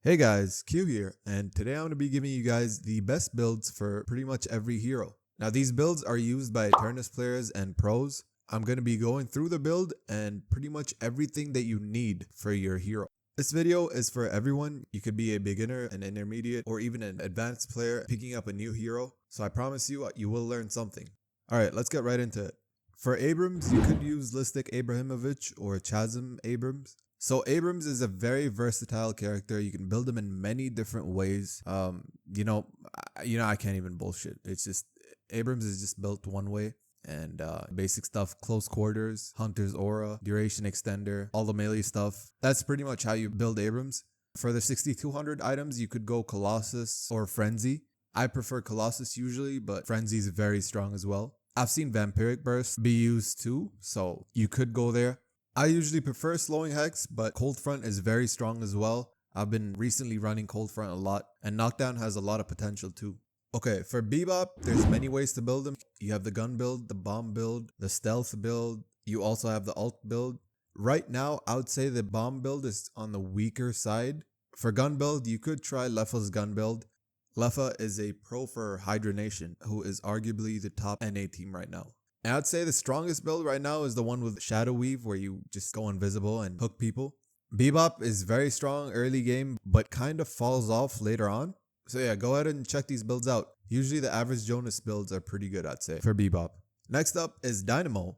Hey guys, Q here, and today I'm going to be giving you guys the best builds for pretty much every hero. Now these builds are used by Eternus players and pros. I'm going to be going through the build and pretty much everything that you need for your hero. This video is for everyone. You could be a beginner, an intermediate, or even an advanced player picking up a new hero, so I promise you, you will learn something. Alright, let's get right into it. For Abrams, you could use Listic Abramovich or Chasm Abrams. So Abrams is a very versatile character. You can build him in many different ways. I can't even bullshit. It's just Abrams is just built one way, and basic stuff: close quarters, hunter's aura, duration extender, all the melee stuff. That's pretty much how you build Abrams. For the 6200 items, you could go Colossus or Frenzy. I prefer Colossus usually, but Frenzy is very strong as well. I've seen Vampiric Burst be used too, so you could go there. I usually prefer Slowing Hex, but Cold Front is very strong as well. I've been recently running Cold Front a lot, and Knockdown has a lot of potential too. Okay, for Bebop, there's many ways to build him. You have the gun build, the bomb build, the stealth build. You also have the ult build. Right now, I would say the bomb build is on the weaker side. For gun build, you could try Lefa's gun build. Lefa is a pro for Hydra Nation, who is arguably the top NA team right now. And I'd say the strongest build right now is the one with Shadow Weave, where you just go invisible and hook people. Bebop is very strong early game, but kind of falls off later on. So yeah, go ahead and check these builds out. Usually the average Jonas builds are pretty good, I'd say, for Bebop. Next up is Dynamo.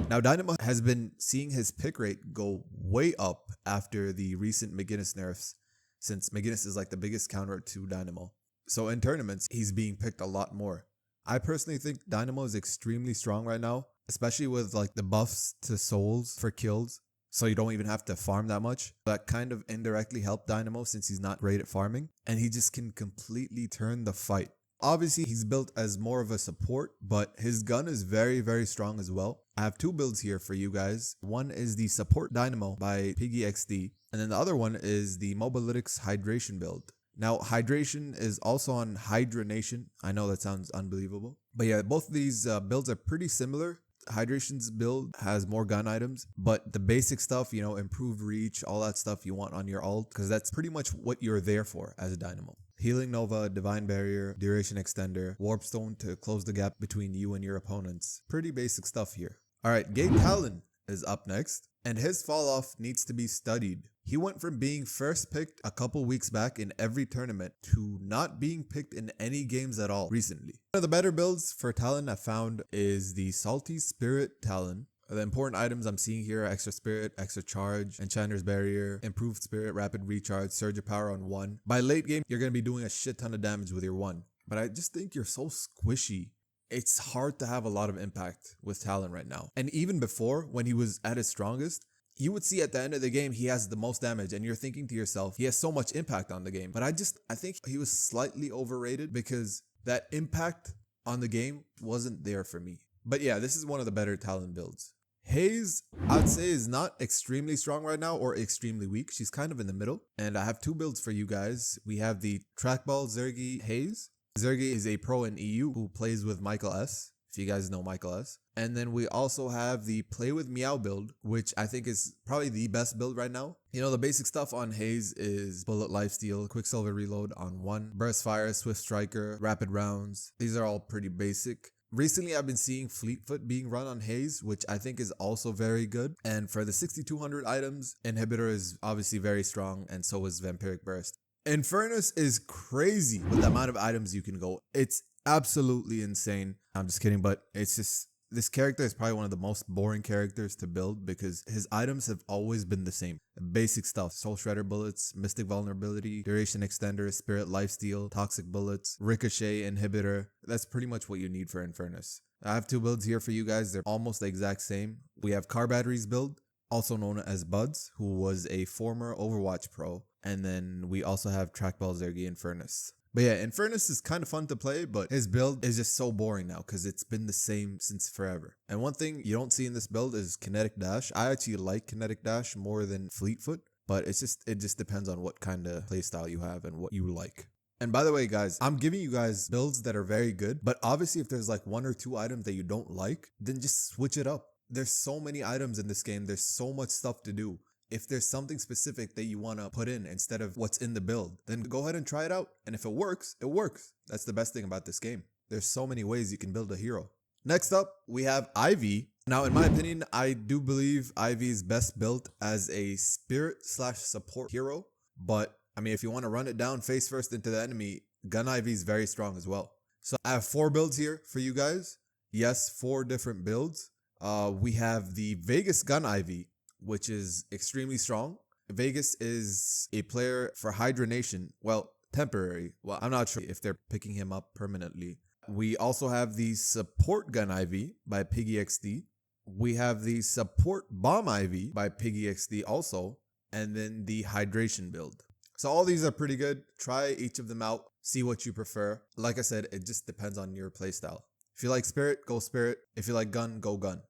Now Dynamo has been seeing his pick rate go way up after the recent McGinnis nerfs, since McGinnis is like the biggest counter to Dynamo. So in tournaments, he's being picked a lot more. I personally think Dynamo is extremely strong right now, especially with like the buffs to souls for kills, so you don't even have to farm that much. That kind of indirectly helped Dynamo since he's not great at farming, and he just can completely turn the fight. Obviously, he's built as more of a support, but his gun is very, very strong as well. I have two builds here for you guys. One is the Support Dynamo by Piggy XD, and then the other one is the Mobalytics Hydration build. Now, Hydration is also on Hydra Nation. I know that sounds unbelievable. But yeah, both of these builds are pretty similar. Hydration's build has more gun items, but the basic stuff, improved reach, all that stuff you want on your ult, because that's pretty much what you're there for as a Dynamo. Healing Nova, Divine Barrier, Duration Extender, Warp Stone to close the gap between you and your opponents. Pretty basic stuff here. Alright, Talon is up next, and his fall off needs to be studied. He went from being first picked a couple weeks back in every tournament to not being picked in any games at all recently. One of the better builds for Talon I found is the Salty Spirit Talon. The important items I'm seeing here are Extra Spirit, Extra Charge, Enchanter's Barrier, Improved Spirit, Rapid Recharge, Surge of Power on 1. By late game, you're going to be doing a shit ton of damage with your 1. But I just think you're so squishy. It's hard to have a lot of impact with Talon right now. And even before, when he was at his strongest, you would see at the end of the game, he has the most damage, and you're thinking to yourself, he has so much impact on the game. But I think he was slightly overrated because that impact on the game wasn't there for me. But yeah, this is one of the better Talon builds. Haze, I'd say, is not extremely strong right now or extremely weak. She's kind of in the middle. And I have two builds for you guys. We have the Trackball Zergy Haze. Zergy is a pro in EU who plays with Michael S, if you guys know Michael S. And then we also have the Play with Meow build, which I think is probably the best build right now. The basic stuff on Haze is Bullet Lifesteal, Quicksilver Reload on 1, Burst Fire, Swift Striker, Rapid Rounds. These are all pretty basic. Recently, I've been seeing Fleetfoot being run on Haze, which I think is also very good. And for the 6200 items, Inhibitor is obviously very strong, and so is Vampiric Burst. Infernus is crazy with the amount of items you can go. It's absolutely insane. I'm just kidding, but it's just, this character is probably one of the most boring characters to build because his items have always been the same. Basic stuff: Soul Shredder bullets, Mystic Vulnerability, Duration Extender, Spirit Lifesteal, Toxic Bullets, Ricochet, Inhibitor. That's pretty much what you need for Infernus. I have two builds here for you guys. They're almost the exact same. We have Car Batteries build, also known as Buds, who was a former Overwatch pro. And then we also have Trackball Zergy Infernus. But yeah, Infernus is kind of fun to play, but his build is just so boring now because it's been the same since forever. And one thing you don't see in this build is Kinetic Dash. I actually like Kinetic Dash more than Fleetfoot, but it just depends on what kind of playstyle you have and what you like. And by the way, guys, I'm giving you guys builds that are very good, but obviously if there's like one or two items that you don't like, then just switch it up. There's so many items in this game. There's so much stuff to do. If there's something specific that you want to put in instead of what's in the build, then go ahead and try it out. And if it works, it works. That's the best thing about this game. There's so many ways you can build a hero. Next up, we have Ivy. Now, in my opinion, I do believe Ivy is best built as a spirit/support hero. But, I mean, if you want to run it down face first into the enemy, Gun Ivy is very strong as well. So I have 4 builds here for you guys. Yes, 4 different builds. We have the Vegas Gun Ivy, which is extremely strong. Vegas is a player for Hydra Nation. Well, temporary. Well, I'm not sure if they're picking him up permanently. We also have the Support Gun Ivy by Piggy XD. We have the Support Bomb Ivy by Piggy XD also. And then the Hydration build. So all these are pretty good. Try each of them out. See what you prefer. Like I said, it just depends on your playstyle. If you like Spirit, go Spirit. If you like Gun, go Gun.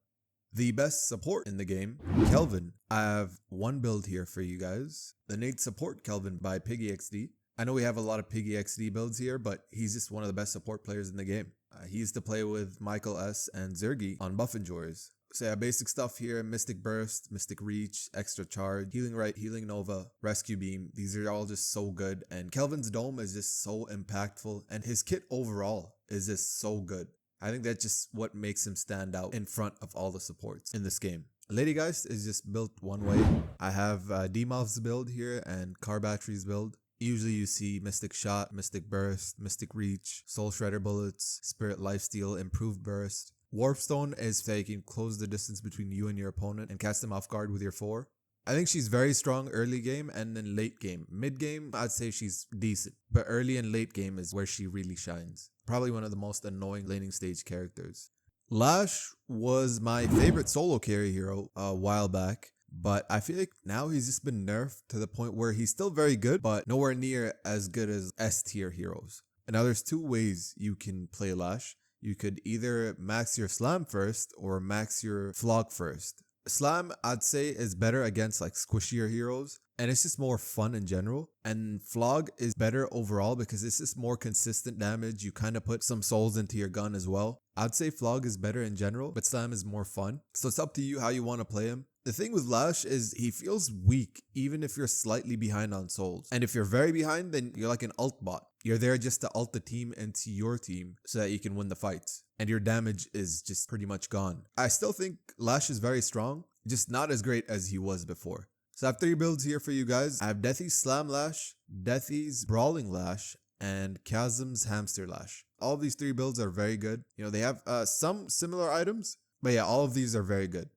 The best support in the game, Kelvin. I have 1 build here for you guys. The Nate Support Kelvin by Piggy XD. I know we have a lot of Piggy XD builds here, but he's just one of the best support players in the game. He used to play with Michael S. and Zergy on Buff and Joys. So yeah, basic stuff here, Mystic Burst, Mystic Reach, Extra Charge, Healing Right, Healing Nova, Rescue Beam. These are all just so good. And Kelvin's Dome is just so impactful. And his kit overall is just so good. I think that's just what makes him stand out in front of all the supports in this game. Lady Geist is just built one way. I have D-Mob's build here and Car Battery's build. Usually you see Mystic Shot, Mystic Burst, Mystic Reach, Soul Shredder Bullets, Spirit Lifesteal, Improved Burst. Warpstone is that you can close the distance between you and your opponent and cast them off guard with your 4. I think she's very strong early game and then late game. Mid game, I'd say she's decent. But early and late game is where she really shines. Probably one of the most annoying laning stage characters. Lash was my favorite solo carry hero a while back. But I feel like now he's just been nerfed to the point where he's still very good, but nowhere near as good as S tier heroes. And now there's 2 ways you can play Lash. You could either max your Slam first or max your Flog first. Slam, I'd say, is better against like squishier heroes. And it's just more fun in general. And Flog is better overall because it's just more consistent damage. You kind of put some souls into your gun as well. I'd say Flog is better in general, but Slam is more fun. So it's up to you how you want to play him. The thing with Lash is he feels weak even if you're slightly behind on souls. And if you're very behind, then you're like an ult bot. You're there just to ult the team into your team so that you can win the fights. And your damage is just pretty much gone. I still think Lash is very strong, just not as great as he was before. So I have 3 builds here for you guys. I have Deathy's Slam Lash, Deathy's Brawling Lash, and Chasm's Hamster Lash. All of these 3 builds are very good. You know, they have some similar items, but yeah, all of these are very good.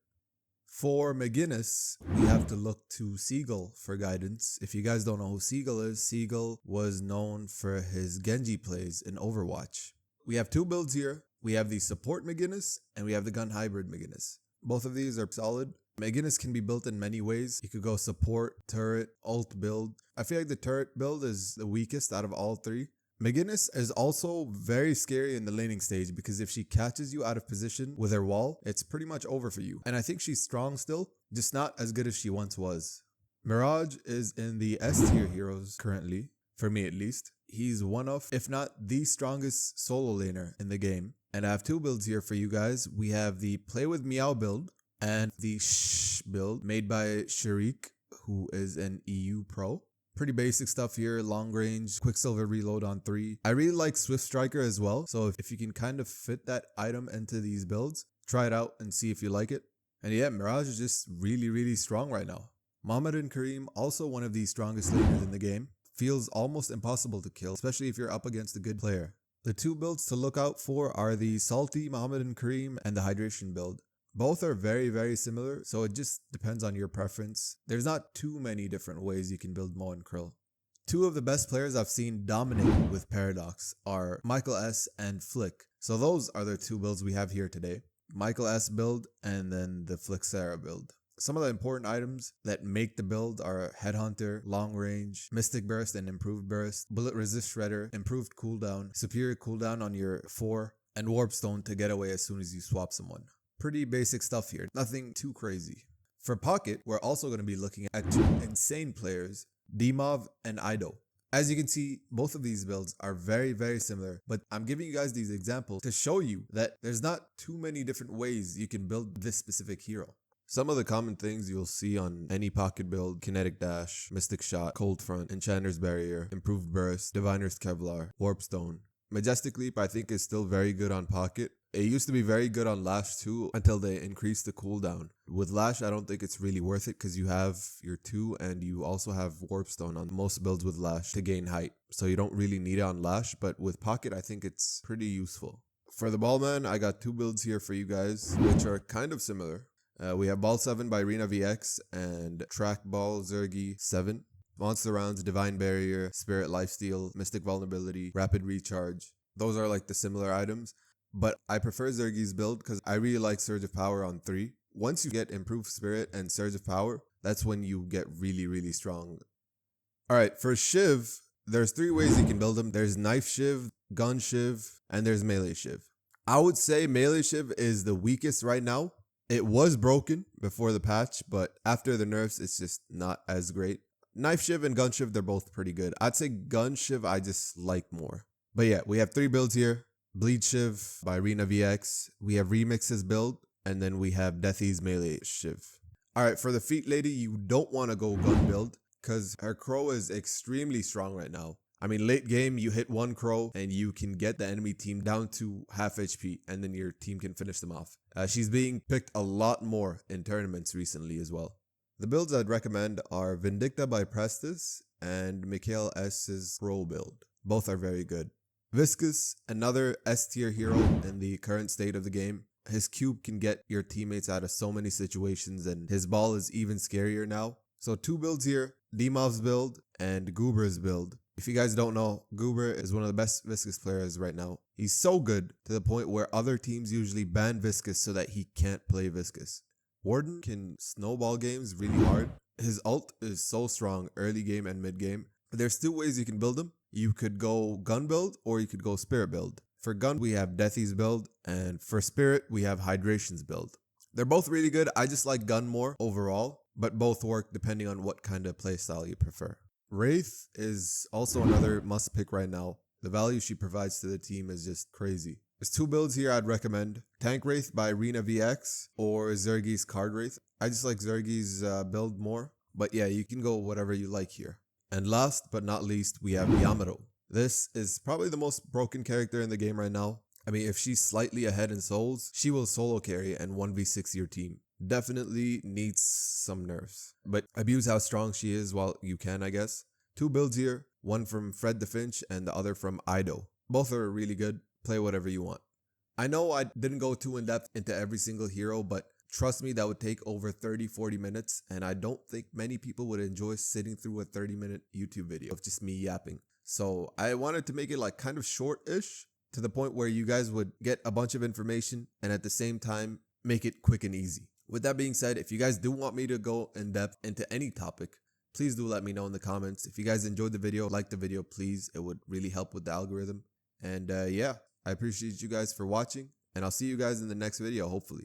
For McGinnis, we have to look to Seagull for guidance. If you guys don't know who Seagull is, Seagull was known for his Genji plays in Overwatch. We have 2 builds here. We have the Support McGinnis and we have the Gun Hybrid McGinnis. Both of these are solid. McGinnis can be built in many ways. You could go Support, Turret, Ult build. I feel like the Turret build is the weakest out of all 3. McGinnis is also very scary in the laning stage because if she catches you out of position with her wall, it's pretty much over for you. And I think she's strong still, just not as good as she once was. Mirage is in the S tier heroes currently, for me at least. He's one of, if not the strongest solo laner in the game. And I have 2 builds here for you guys. We have the Play With Meow build and the Shh build made by Sharik, who is an EU pro. Pretty basic stuff here, long range, Quicksilver reload on 3. I really like Swift Striker as well, so if you can kind of fit that item into these builds, try it out and see if you like it. And yeah, Mirage is just really strong right now. Mohammed and Kareem, also one of the strongest laners in the game, feels almost impossible to kill, especially if you're up against a good player. The 2 builds to look out for are the Salty Mohammed and Kareem and the Hydration build. Both are very similar, so it just depends on your preference. There's not too many different ways you can build Mo and Krill. 2 of the best players I've seen dominate with Paradox are Michael S. and Flick. So those are the 2 builds we have here today. Michael S. build and then the Flick Sarah build. Some of the important items that make the build are Headhunter, Long Range, Mystic Burst and Improved Burst, Bullet Resist Shredder, Improved Cooldown, Superior Cooldown on your 4, and Warpstone to get away as soon as you swap someone. Pretty basic stuff here, nothing too crazy. For Pocket, we're also going to be looking at 2 insane players, D-Mov and Ido. As you can see, both of these builds are very similar, but I'm giving you guys these examples to show you that there's not too many different ways you can build this specific hero. Some of the common things you'll see on any pocket build: Kinetic Dash, Mystic Shot, Cold Front, Enchanter's Barrier, Improved Burst, Diviner's Kevlar, Warp Stone. Majestic Leap I think is still very good on pocket. It used to be very good on Lash too until they increased the cooldown. With Lash I don't think it's really worth it because you have your 2 and you also have Warp Stone on most builds with Lash to gain height. So you don't really need it on Lash, but with pocket I think it's pretty useful. For the Ballman, I got 2 builds here for you guys which are kind of similar. We have Ball 7 by Rena VX and Track Ball Zergy 7. Monster Rounds, Divine Barrier, Spirit Lifesteal, Mystic Vulnerability, Rapid Recharge. Those are like the similar items. But I prefer Zergy's build because I really like Surge of Power on 3. Once you get Improved Spirit and Surge of Power, that's when you get really strong. Alright, for Shiv, there's 3 ways you can build him. There's Knife Shiv, Gun Shiv, and there's Melee Shiv. I would say Melee Shiv is the weakest right now. It was broken before the patch, but after the nerfs, it's just not as great. Knife Shiv and Gun Shiv, they're both pretty good. I'd say Gun Shiv I just like more. But yeah, we have 3 builds here. Bleed Shiv by Rena VX. We have Remix's build. And then we have Deathy's Melee Shiv. Alright, for the Feet Lady, you don't want to go gun build because her Crow is extremely strong right now. I mean, late game, you hit 1 Crow and you can get the enemy team down to half HP and then your team can finish them off. She's being picked a lot more in tournaments recently as well. The builds I'd recommend are Vindicta by Prestis and Mikhail S's Crow build. Both are very good. Viscous, another S tier hero in the current state of the game. His cube can get your teammates out of so many situations and his ball is even scarier now. So 2 builds here, Demov's build and Goober's build. If you guys don't know, Goober is one of the best Viscous players right now. He's so good to the point where other teams usually ban Viscous so that he can't play Viscous. Warden can snowball games really hard. His ult is so strong early game and mid game. There's 2 ways you can build him. You could go gun build or you could go spirit build. For gun, we have Deathy's build, and for spirit, we have Hydration's build. They're both really good. I just like gun more overall, but both work depending on what kind of playstyle you prefer. Wraith is also another must pick right now. The value she provides to the team is just crazy. There's 2 builds here I'd recommend. Tank Wraith by Rena VX or Zergy's Card Wraith. I just like Zergy's build more, but yeah, you can go whatever you like here. And last but not least, we have Yamato. This is probably the most broken character in the game right now. I mean, if she's slightly ahead in souls, she will solo carry and 1v6 your team. Definitely needs some nerfs. But abuse how strong she is while you can, I guess. 2 builds here, one from Fred the Finch and the other from Ido. Both are really good. Play whatever you want. I know I didn't go too in depth into every single hero, but trust me, that would take over 30-40 minutes, and I don't think many people would enjoy sitting through a 30-minute YouTube video of just me yapping. So I wanted to make it like kind of short-ish to the point where you guys would get a bunch of information and at the same time make it quick and easy. With that being said, if you guys do want me to go in depth into any topic, please do let me know in the comments. If you guys enjoyed the video, like the video, please. It would really help with the algorithm. And yeah, I appreciate you guys for watching, and I'll see you guys in the next video, hopefully.